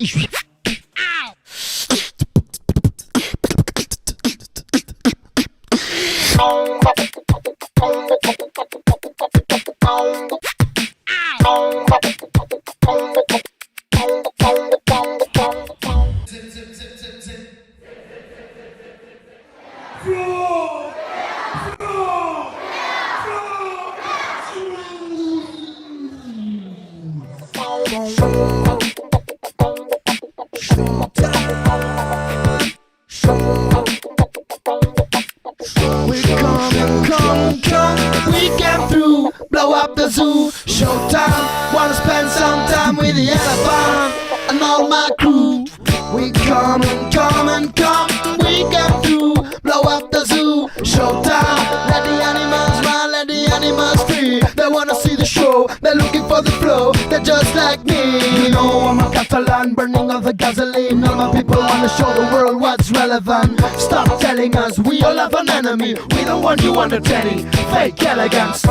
We came through, blow up the zoo. Showtime, wanna spend some time with the elephant and all my crew. We come and come and come. We came through, blow up the zoo. Showtime, let the animals run, let the animals free. They wanna see the show, they're looking for the flow. They're just like me. You know I'm a Catalan, burning all the gasoline. All my people wanna show the world what's relevant. Stop telling us we all have an enemy. We don't want you entertaining fake elegance.